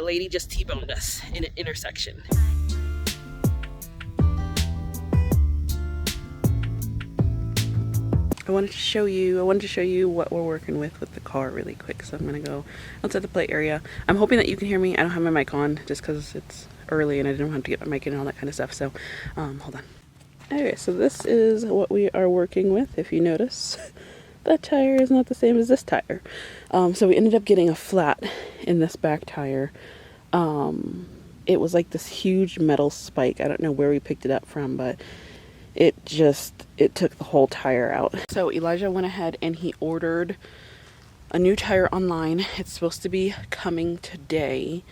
a lady just T-boned us in an intersection. I wanted to show you what we're working with the car really quick. So I'm gonna go outside the play area. I'm hoping that you can hear me. I don't have my mic on just because it's early and I didn't have to get my mic in and all that kind of stuff. So hold on. Okay, so this is what we are working with. If you notice, that tire is not the same as this tire. So we ended up getting a flat in this back tire. It was like this huge metal spike. I don't know where we picked it up from, but it took the whole tire out. So Elijah went ahead and he ordered a new tire online. It's supposed to be coming today.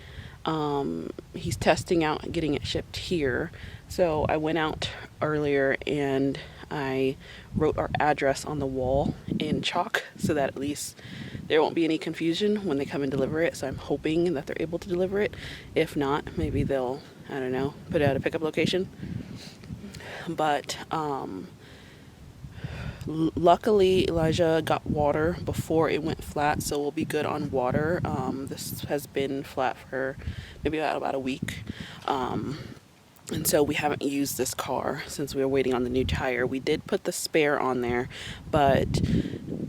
He's testing out getting it shipped here. So I went out earlier and I wrote our address on the wall in chalk so that at least there won't be any confusion when they come and deliver it. So I'm hoping that they're able to deliver it. If not, maybe they'll, I don't know, put it at a pickup location. But luckily Elijah got water before it went flat, so we'll be good on water. This has been flat for maybe about a week. And so we haven't used this car since we were waiting on the new tire. We did put the spare on there, but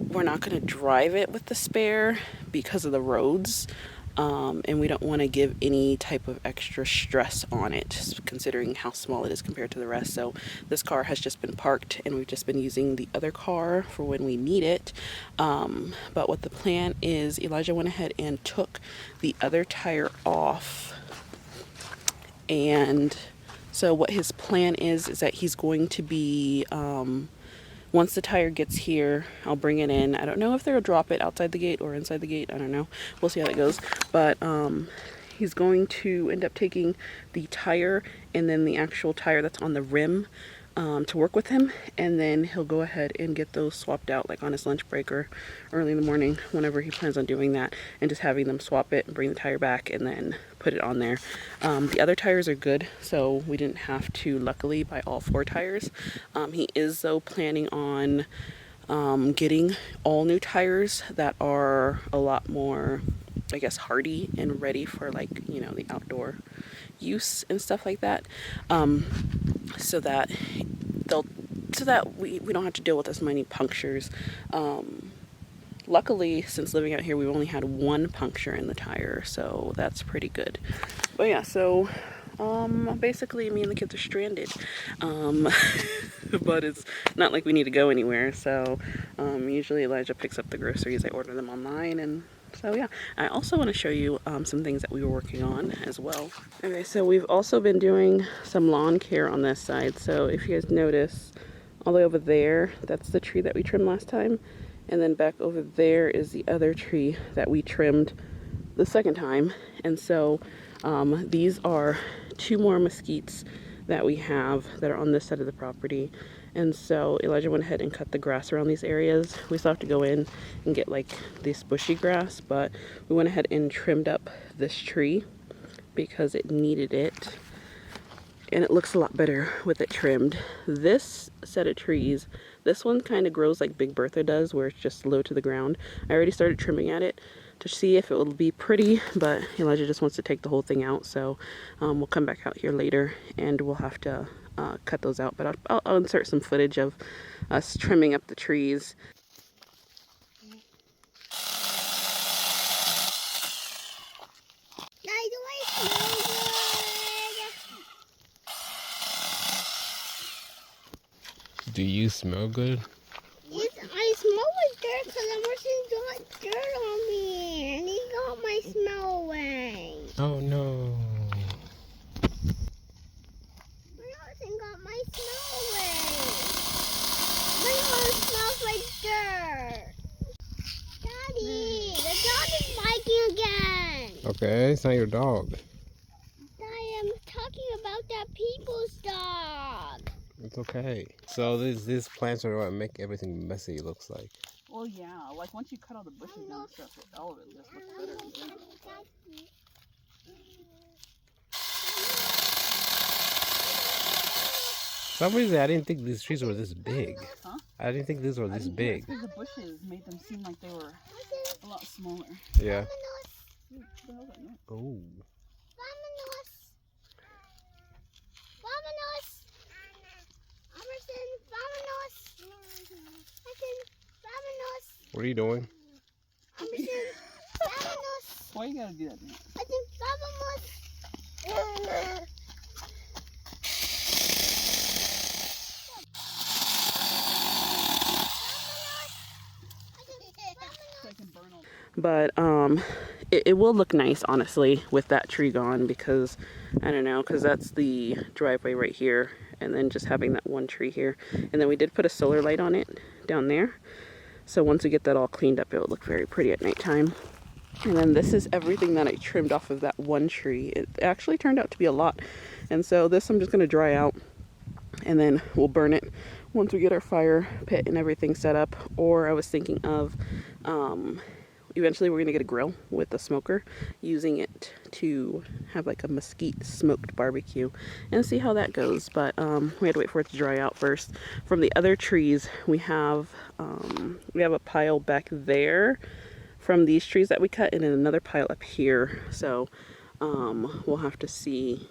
we're not going to drive it with the spare because of the roads. And we don't want to give any type of extra stress on it, considering how small it is compared to the rest. So this car has just been parked and we've just been using the other car for when we need it. But what the plan is, Elijah went ahead and took the other tire off. And so what his plan is that he's going to be, once the tire gets here, I'll bring it in. I don't know if they'll drop it outside the gate or inside the gate. I don't know. We'll see how that goes. But he's going to end up taking the tire and then the actual tire that's on the rim to work with him. And then he'll go ahead and get those swapped out like on his lunch break or early in the morning, whenever he plans on doing that. And just having them swap it and bring the tire back and then put it on there. The other tires are good, so we didn't have to luckily buy all 4 tires. He is though planning on getting all new tires that are a lot more, I guess, hardy and ready for, like, you know, the outdoor use and stuff like that, so that we don't have to deal with as many punctures. Luckily, since living out here, we've only had 1 puncture in the tire, so that's pretty good. But yeah, so basically me and the kids are stranded. But it's not like we need to go anywhere, so usually Elijah picks up the groceries. I order them online, and so yeah. I also want to show you some things that we were working on as well. Okay, so we've also been doing some lawn care on this side. So if you guys notice, all the way over there, that's the tree that we trimmed last time. And then back over there is the other tree that we trimmed the second time. And so these are 2 more mesquites that we have that are on this side of the property. And so Elijah went ahead and cut the grass around these areas. We still have to go in and get like this bushy grass, but we went ahead and trimmed up this tree because it needed it. And it looks a lot better with it trimmed. This set of trees, this one kind of grows like Big Bertha does, where it's just low to the ground. I already started trimming at it to see if it will be pretty, but Elijah just wants to take the whole thing out. So we'll come back out here later and we'll have to cut those out. But I'll insert some footage of us trimming up the trees. Do you smell good? Yes, I smell like dirt because Emerson got dirt on me and he got my smell away. Oh no. Emerson got my smell away. My nose smells like dirt. Daddy, the dog is biting again. Okay, it's not your dog. I am talking about that people's dog. It's okay. So these plants are what make everything messy, it looks like. Well, yeah, like once you cut all the bushes and stuff, all of it just looks better. For some reason, I didn't think these trees were this big. Huh? I didn't think these were this big. Because the bushes made them seem like they were a lot smaller. Yeah. Oh. What are you doing? I'm saying, vamos. Why you gotta do that? I think vamos. But it will look nice, honestly, with that tree gone, because I don't know, because that's the driveway right here, and then just having that one tree here, and then we did put a solar light on it down there, so once we get that all cleaned up, it will look very pretty at nighttime. And then this is everything that I trimmed off of that one tree. It actually turned out to be a lot, and so this I'm just going to dry out, and then we'll burn it once we get our fire pit and everything set up. Or I was thinking of eventually we're going to get a grill with a smoker, using it to have like a mesquite smoked barbecue and see how that goes. But we had to wait for it to dry out first. From the other trees, we have a pile back there from these trees that we cut, and then another pile up here. So we'll have to see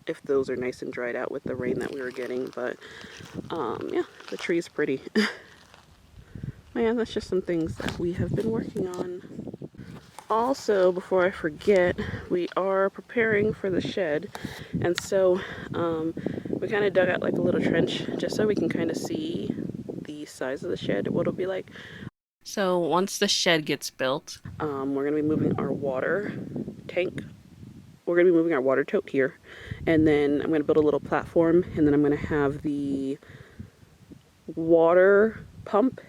if those are nice and dried out with the rain that we were getting. But yeah, the tree is pretty. Man, that's just some things that we have been working on. Also, before I forget, we are preparing for the shed, and so we kind of dug out like a little trench just so we can kind of see the size of the shed, what it'll be like. So once the shed gets built, we're going to be moving our water tank. We're going to be moving our water tote here, and then I'm going to build a little platform, and then I'm going to have the water pump.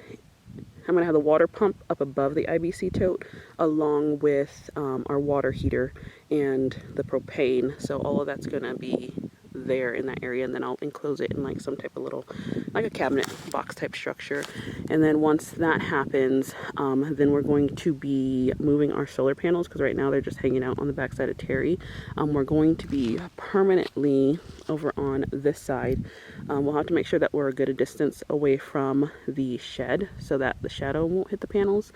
I'm going to have the water pump up above the IBC tote, along with our water heater and the propane. So all of that's going to be there in that area, and then I'll enclose it in like some type of little, like a cabinet box type structure. And then once that happens, then we're going to be moving our solar panels, because right now they're just hanging out on the backside of Terry. We're going to be permanently over on this side. We'll have to make sure that we're a good distance away from the shed so that the shadow won't hit the panels.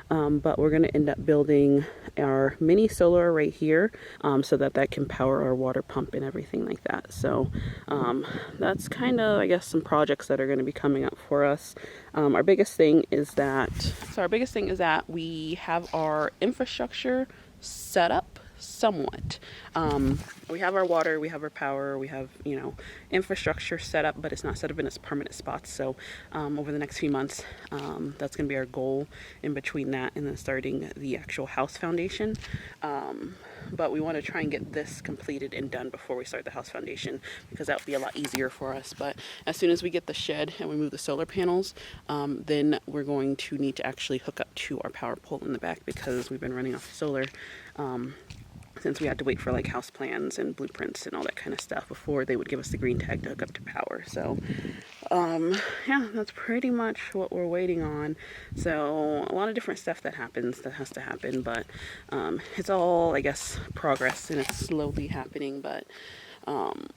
But we're going to end up building our mini solar right here, so that can power our water pump and everything like that. So that's kind of, I guess, some projects that are going to be coming up for us. Our biggest thing is that we have our infrastructure set up somewhat. We have our water, we have our power, we have, infrastructure set up, but it's not set up in its permanent spots. So over the next few months, that's going to be our goal, in between that and then starting the actual house foundation. But we want to try and get this completed and done before we start the house foundation, because that would be a lot easier for us. But as soon as we get the shed and we move the solar panels, then we're going to need to actually hook up to our power pole in the back, because we've been running off solar since we had to wait for like house plans and blueprints and all that kind of stuff before they would give us the green tag to hook up to power. So yeah, that's pretty much what we're waiting on. So a lot of different stuff that has to happen, but it's all, I guess, progress, and it's slowly happening. But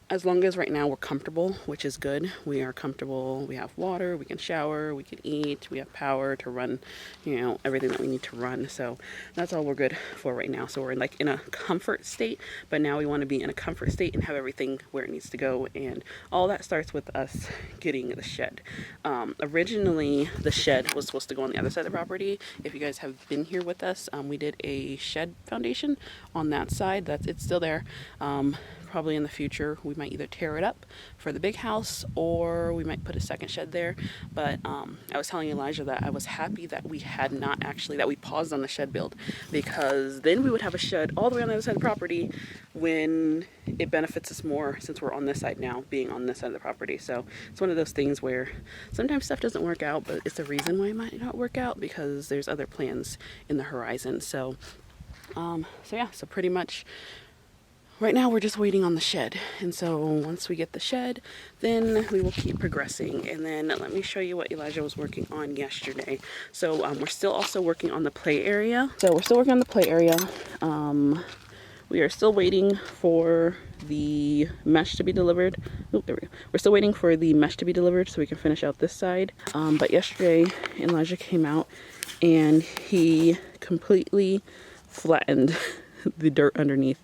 as long as right now we're comfortable, which is good. We are comfortable. We have water, we can shower, we can eat, we have power to run, everything that we need to run. So that's all we're good for right now. So we're in a comfort state, but now we want to be in a comfort state and have everything where it needs to go. And all that starts with us getting the shed. Originally, the shed was supposed to go on the other side of the property. If you guys have been here with us, we did a shed foundation on that side. It's still there. Probably in the future we might either tear it up for the big house, or we might put a second shed there. But I was telling Elijah that I was happy that we paused on the shed build, because then we would have a shed all the way on the other side of the property when it benefits us more, since we're on this side now, being on this side of the property. So it's one of those things where sometimes stuff doesn't work out, but it's a reason why it might not work out, because there's other plans in the horizon. So so pretty much right now we're just waiting on the shed. And so once we get the shed, then we will keep progressing. And then let me show you what Elijah was working on yesterday. So we're still also working on the play area. We are still waiting for the mesh to be delivered. Oh, there we go. We're still waiting for the mesh to be delivered so we can finish out this side. But yesterday Elijah came out and he completely flattened the dirt underneath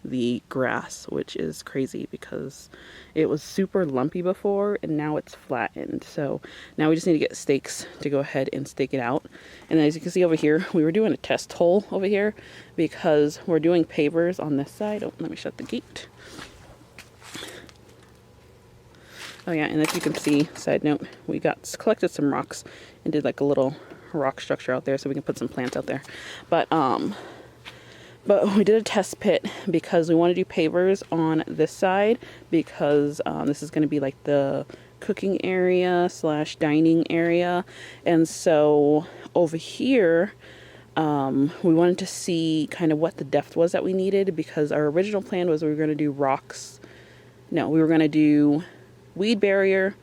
the grass, which is crazy because it was super lumpy before and now it's flattened. So now we just need to get stakes to go ahead and stake it out. And as you can see over here, we were doing a test hole over here because we're doing pavers on this side. Oh, let me shut the gate. Oh yeah, and as you can see, side note, we collected some rocks and did like a little rock structure out there so we can put some plants out there. But we did a test pit because we want to do pavers on this side because this is going to be like the cooking area / dining area. And so over here, we wanted to see kind of what the depth was that we needed, because our original plan was we were going to do rocks. No, we were going to do weed barrier,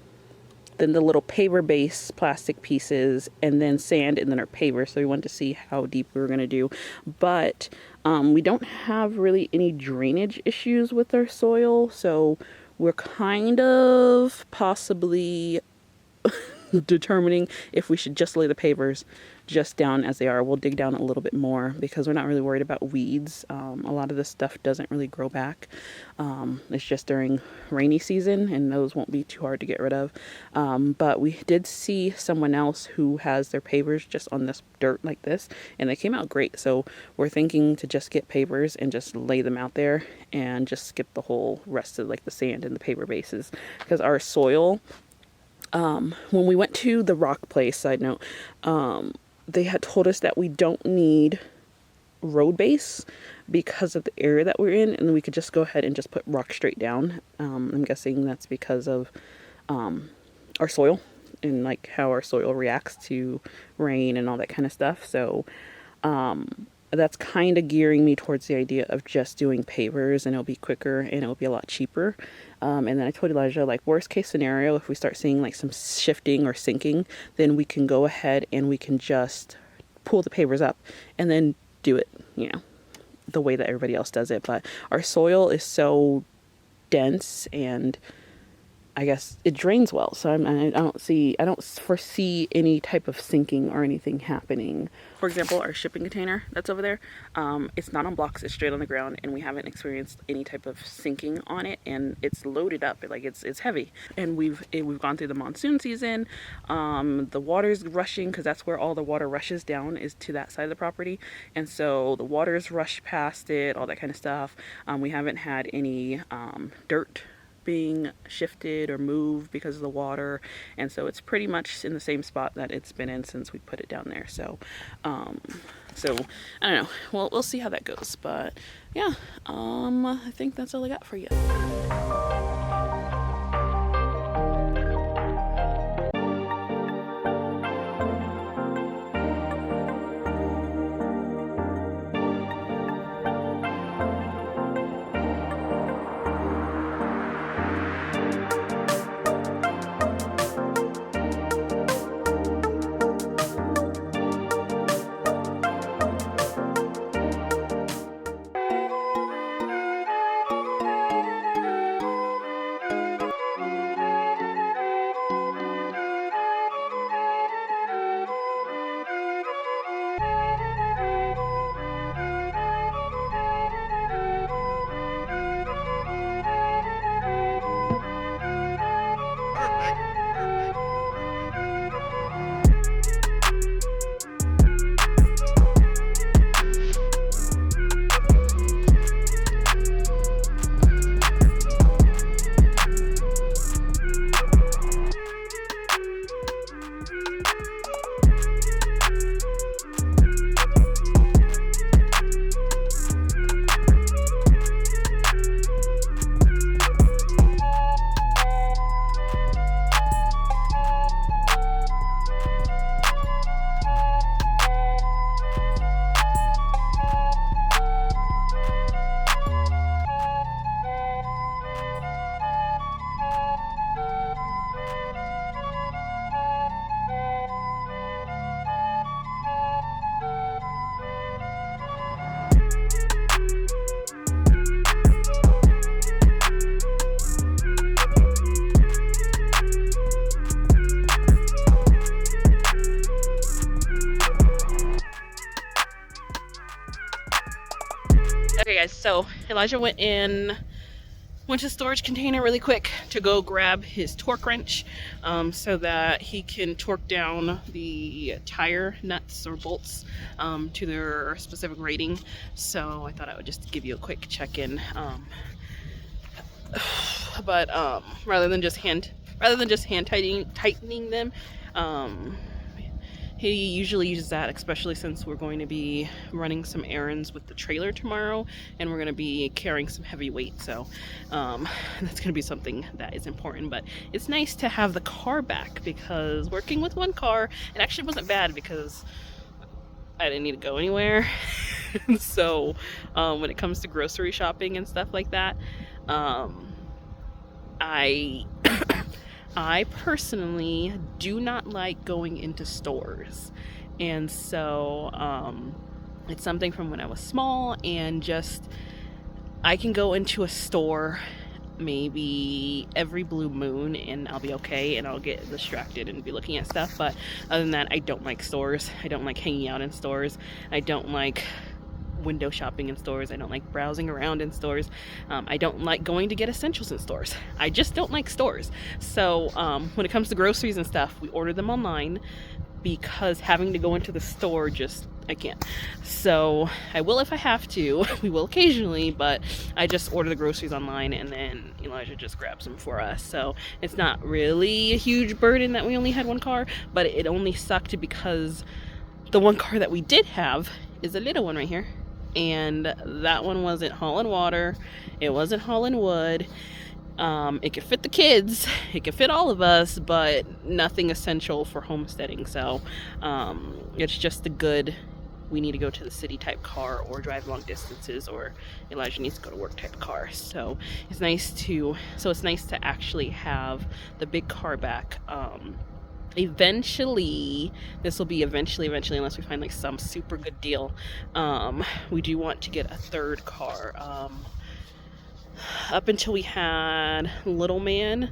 then the little paver base plastic pieces, and then sand, and then our paver. So we wanted to see how deep we were going to do. But we don't have really any drainage issues with our soil, so we're kind of possibly determining if we should just lay the pavers just down as they are. We'll dig down a little bit more because we're not really worried about weeds. A lot of this stuff doesn't really grow back. It's just during rainy season, and those won't be too hard to get rid of. But we did see someone else who has their pavers just on this dirt like this, and they came out great. So we're thinking to just get pavers and just lay them out there and just skip the whole rest of like the sand and the paver bases, because our soil, when we went to the rock place, side note, they had told us that we don't need road base because of the area that we're in, and we could just go ahead and just put rock straight down. I'm guessing that's because of our soil and like how our soil reacts to rain and all that kind of stuff. So that's kind of gearing me towards the idea of just doing pavers, and it'll be quicker and it'll be a lot cheaper. And then I told Elijah, like, worst case scenario, if we start seeing like some shifting or sinking, then we can go ahead and we can just pull the pavers up and then do it, you know, the way that everybody else does it. But our soil is so dense, and I guess it drains well, so I don't foresee any type of sinking or anything happening. For example, our shipping container that's over there, it's not on blocks, it's straight on the ground, and we haven't experienced any type of sinking on it, and it's loaded up, like it's heavy. And we've gone through the monsoon season. The water's rushing because that's where all the water rushes down, is to that side of the property, and so the water's rushed past it, all that kind of stuff. We haven't had any dirt being shifted or moved because of the water, and so it's pretty much in the same spot that it's been in since we put it down there. So I don't know, we'll see how that goes. But yeah, I think that's all I got for you. so Elijah went to the storage container really quick to go grab his torque wrench so that he can torque down the tire nuts or bolts to their specific rating. So I thought I would just give you a quick check-in. But rather than just hand tightening them, he usually uses that, especially since we're going to be running some errands with the trailer tomorrow, and we're going to be carrying some heavy weight. So that's going to be something that is important. But it's nice to have the car back, because working with one car, it actually wasn't bad because I didn't need to go anywhere. So when it comes to grocery shopping and stuff like that, I personally do not like going into stores, and so it's something from when I was small, and just I can go into a store maybe every blue moon and I'll be okay, and I'll get distracted and be looking at stuff. But other than that, I don't like stores. I don't like hanging out in stores. I don't like window shopping in stores. I don't like browsing around in stores. I don't like going to get essentials in stores. I just don't like stores. So when it comes to groceries and stuff, we order them online, because having to go into the store, I can't. So I will if I have to. We will occasionally, but I just order the groceries online, and then Elijah just grabs them for us. So it's not really a huge burden that we only had one car, but it only sucked because the one car that we did have is a little one right here. And that one wasn't hauling water, it wasn't hauling wood. It could fit the kids, it could fit all of us, but nothing essential for homesteading. So it's just a good, we need to go to the city type car, or drive long distances, or Elijah needs to go to work type car. So it's nice to actually have the big car back. Eventually, this will be eventually, unless we find like some super good deal, we do want to get a third car. Up until we had Little Man,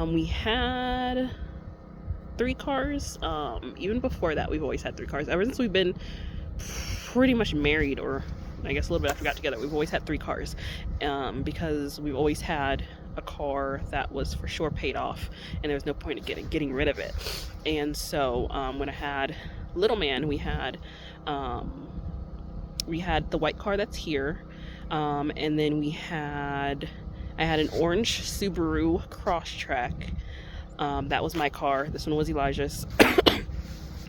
we had 3 cars. Even before that, we've always had 3 cars. Ever since we've been pretty much married, or I guess a little bit after we got together, we've always had 3 cars, because we've always had a car that was for sure paid off, and there was no point in getting rid of it. And so when I had Little Man, we had the white car that's here, and then I had an orange Subaru Crosstrek. That was my car. This one was Elijah's.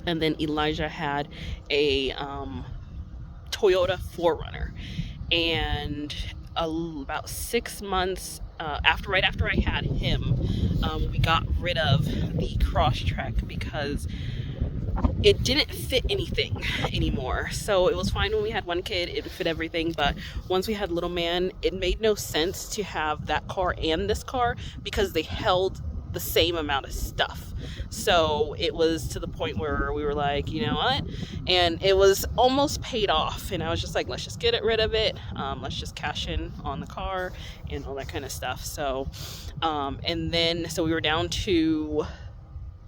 And then Elijah had a Toyota 4Runner, and about 6 months right after I had him, we got rid of the Crosstrek because it didn't fit anything anymore. So it was fine when we had one kid, it fit everything, but once we had Little Man, it made no sense to have that car and this car, because they held the same amount of stuff. So it was to the point where we were like, you know what, and it was almost paid off, and I was just like, let's just get rid of it, let's just cash in on the car and all that kind of stuff. So and then so we were down to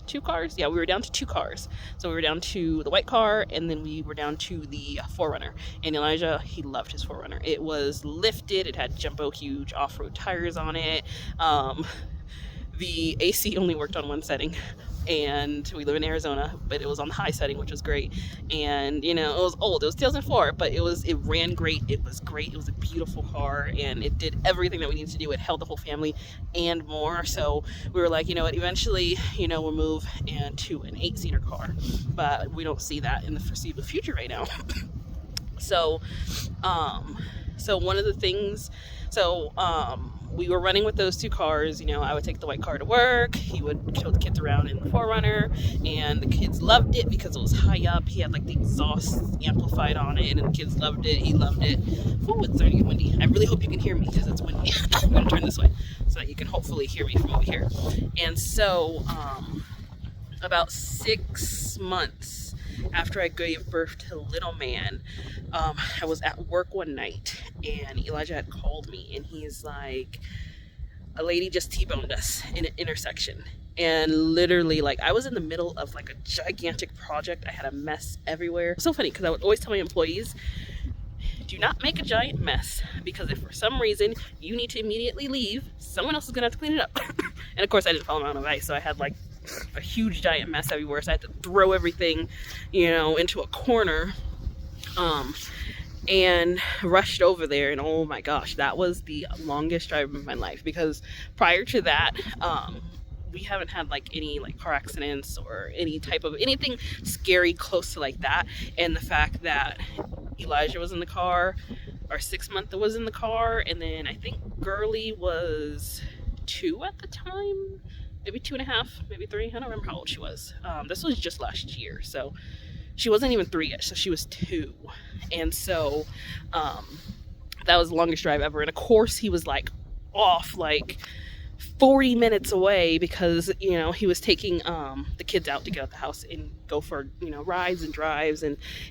2 cars. Yeah, we were down to 2 cars. So we were down to the white car, and then we were down to the 4Runner. And Elijah, he loved his 4Runner. It was lifted, it had jumbo huge off-road tires on it. The AC only worked on one setting, and we live in Arizona, but it was on the high setting, which was great. And you know, it was old, it was 2004, but it ran great, it was great, it was a beautiful car, and it did everything that we needed to do. It held the whole family and more. So we were like, you know what, eventually, you know, we'll move to an 8-seater car, but we don't see that in the foreseeable future right now. So one of the things, we were running with those 2 cars. You know, I would take the white car to work, he would show the kids around in the 4Runner, and the kids loved it because it was high up. He had like the exhaust amplified on it, and the kids loved it, he loved it. Oh, it's starting to get windy. I really hope you can hear me because it's windy. I'm gonna turn this way so that you can hopefully hear me from over here. And so about 6 months after I gave birth to Little Man, I was at work one night, and Elijah had called me, and he's like, a lady just T-boned us in an intersection. And literally, like, I was in the middle of like a gigantic project. I had a mess everywhere. It's so funny because I would always tell my employees, do not make a giant mess, because if for some reason you need to immediately leave, someone else is gonna have to clean it up. And of course I didn't follow around on ice, so I had like a huge giant mess everywhere, so I had to throw everything, you know, into a corner, and rushed over there. And oh my gosh, that was the longest drive of my life, because prior to that, we haven't had like any like car accidents or any type of anything scary close to like that. And the fact that Elijah was in the car, our 6-month was in the car, and then I think Gurley was 2 at the time, maybe 2.5, maybe 3. I don't remember how old she was. This was just last year, so she wasn't even 3 yet, so she was 2. And so that was the longest drive ever. And of course he was like off like 40 minutes away, because you know he was taking the kids out to get out the house and go for, you know, rides and drives.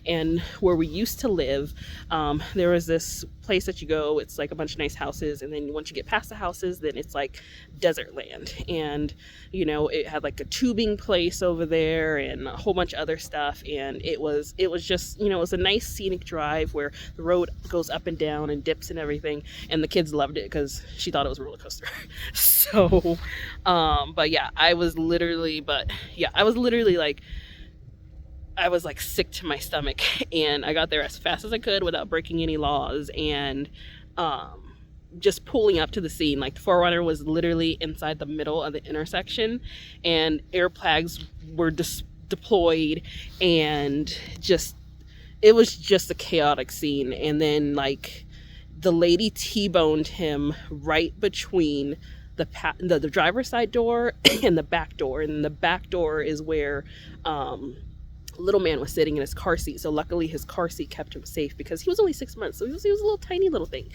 And where we used to live, there was this place that you go, it's like a bunch of nice houses, and then once you get past the houses, then it's like desert land. And you know, it had like a tubing place over there and a whole bunch of other stuff, and it was just, you know, it was a nice scenic drive where the road goes up and down and dips and everything, and the kids loved it because she thought it was a roller coaster. So but yeah, I was literally like, I was like sick to my stomach, and I got there as fast as I could without breaking any laws, and just pulling up to the scene. Like the 4Runner was literally inside the middle of the intersection, and air flags were deployed, and just, it was just a chaotic scene. And then like the lady T-boned him right between the driver's side door and the back door, and the back door is where little man was sitting in his car seat. So luckily his car seat kept him safe, because he was only 6 months, so he was a little tiny little thing.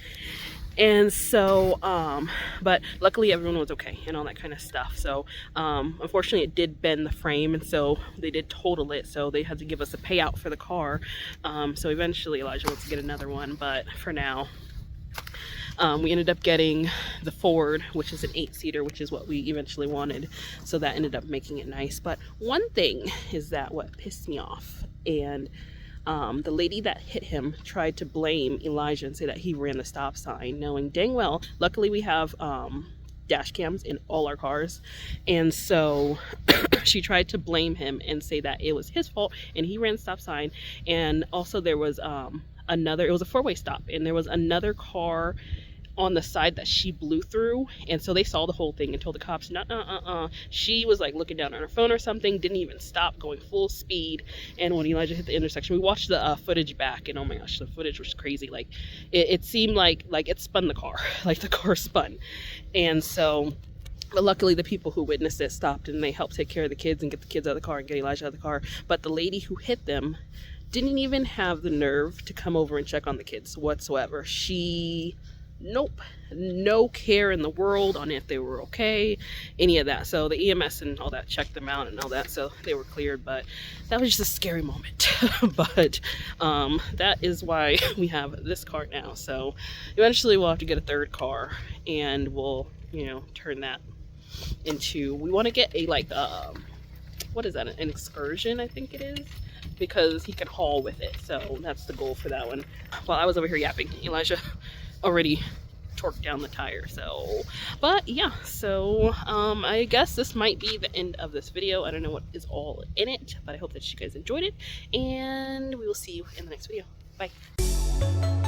And so but luckily everyone was okay and all that kind of stuff. So unfortunately it did bend the frame, and so they did total it, so they had to give us a payout for the car. So eventually Elijah wants to get another one, but for now we ended up getting the Ford, which is an 8-seater, which is what we eventually wanted. So that ended up making it nice. But one thing is that what pissed me off, and the lady that hit him tried to blame Elijah and say that he ran the stop sign, knowing dang well, luckily we have dash cams in all our cars, and so she tried to blame him and say that it was his fault and he ran the stop sign. And also there was it was a 4-way stop, and there was another car on the side that she blew through, and so they saw the whole thing and told the cops, she was like looking down on her phone or something, didn't even stop, going full speed. And when Elijah hit the intersection, we watched the footage back, and oh my gosh, the footage was crazy. Like it seemed like it spun the car, like the car spun. And so, but luckily the people who witnessed it stopped, and they helped take care of the kids and get the kids out of the car and get Elijah out of the car. But the lady who hit them didn't even have the nerve to come over and check on the kids whatsoever. Nope, no care in the world on if they were okay, any of that. So the EMS and all that checked them out and all that, so they were cleared. But that was just a scary moment. But that is why we have this car now. So eventually we'll have to get a 3rd car, and we'll, you know, turn that into, we want to get a like what is that, an excursion, I think it is, because he can haul with it. So that's the goal for that one. While I was over here yapping, Elijah already torqued down the tire. So, but yeah, so I guess this might be the end of this video. I don't know what is all in it, but I hope that you guys enjoyed it, and we will see you in the next video. Bye.